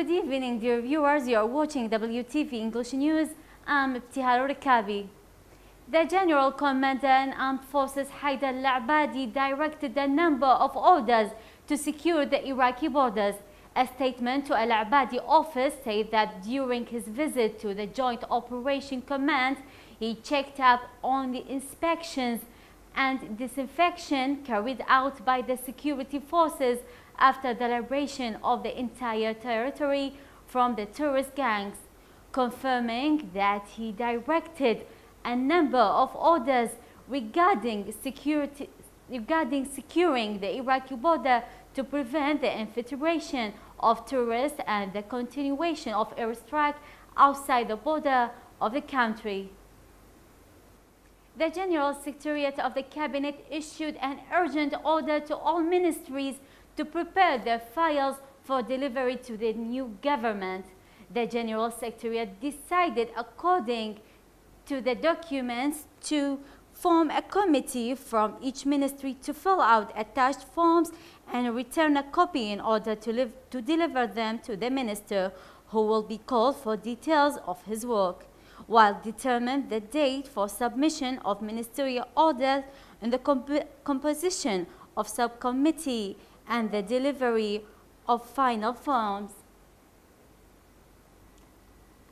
Good evening, dear viewers. You are watching WTV English News. I'm Ibtihal Rikabi. The General Commandant Armed Forces Haidar al-Abadi directed a number of orders to secure the Iraqi borders. A statement to al-Abadi office said that during his visit to the Joint Operation Command, he checked up on the inspections and disinfection carried out by the security forces after the liberation of the entire territory from the terrorist gangs, confirming that he directed a number of orders regarding securing the Iraqi border to prevent the infiltration of terrorists and the continuation of airstrike outside the border of the country. The General Secretariat of the Cabinet issued an urgent order to all ministries to prepare their files for delivery to the new government. The General Secretariat decided, according to the documents, to form a committee from each ministry to fill out attached forms and return a copy in order to deliver them to the minister, who will be called for details of his work, while determine the date for submission of ministerial orders and the composition of subcommittee and the delivery of final forms.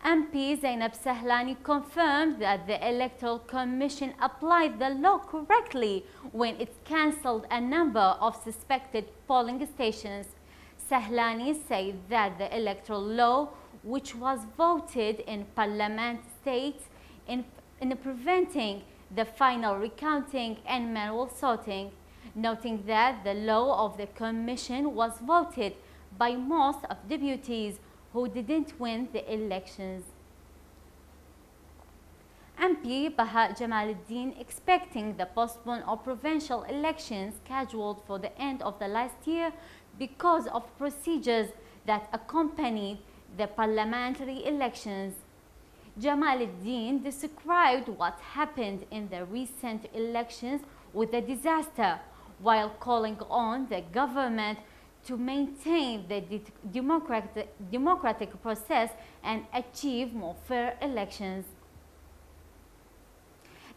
MP Zainab Sahlani confirmed that the Electoral Commission applied the law correctly when it cancelled a number of suspected polling stations. Sahlani said that the electoral law, which was voted in Parliament, states in preventing the final recounting and manual sorting, noting that the law of the Commission was voted by most of deputies who didn't win the elections. MP Baha Jamaluddin, expecting the postponement of provincial elections scheduled for the end of the last year because of procedures that accompanied the parliamentary elections. Jamaluddin described what happened in the recent elections with a disaster, while calling on the government to maintain the democratic process and achieve more fair elections.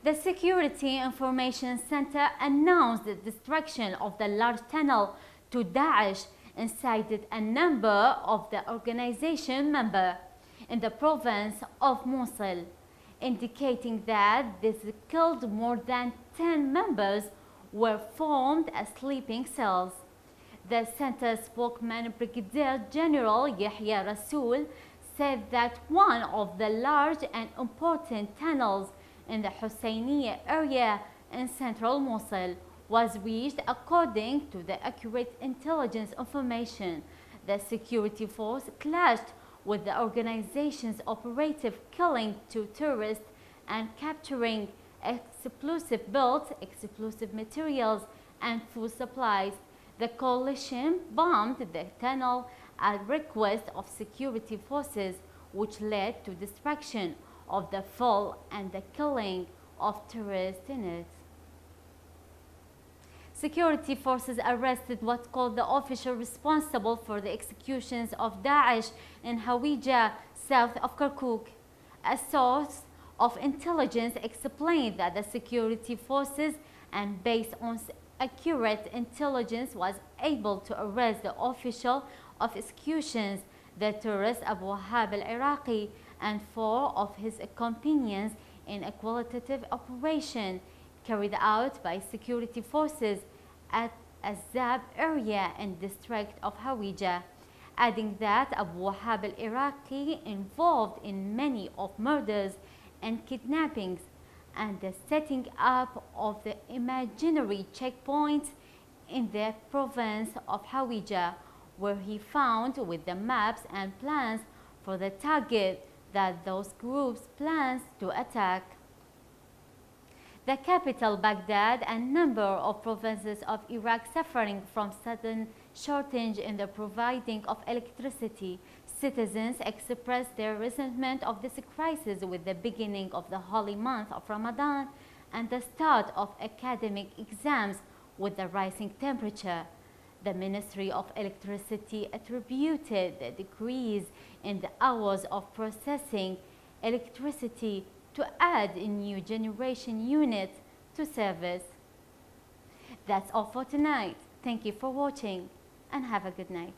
The Security Information Center announced the destruction of the large tunnel to Daesh inside a number of the organization members in the province of Mosul, indicating that this killed more than 10 members were formed as sleeping cells. The center spokesman, Brigadier General Yahya Rasool, said that one of the large and important tunnels in the Husseiniya area in central Mosul was reached according to the accurate intelligence information. The security force clashed with the organization's operative, killing 2 terrorists and capturing explosive built explosive materials and food supplies. The coalition bombed the tunnel at request of security forces, which led to destruction of the fall and the killing of terrorists in it. Security forces arrested what called the official responsible for the executions of Daesh in Hawija, south of Kirkuk. A source of intelligence explained that the security forces, and based on accurate intelligence, was able to arrest the official of executions, the terrorist Abu Wahab al-Iraqi, and 4 of his companions in a qualitative operation carried out by security forces at Azab area in district of Hawija, adding that Abu Wahab al-Iraqi involved in many of murders and kidnappings and the setting up of the imaginary checkpoints in the province of Hawija, where he found with the maps and plans for the target that those groups plans to attack. The capital, Baghdad, and number of provinces of Iraq suffering from sudden shortage in the providing of electricity. Citizens expressed their resentment of this crisis with the beginning of the holy month of Ramadan and the start of academic exams with the rising temperature. The Ministry of Electricity attributed the decrease in the hours of processing electricity to add a new generation unit to service. That's all for tonight. Thank you for watching and have a good night.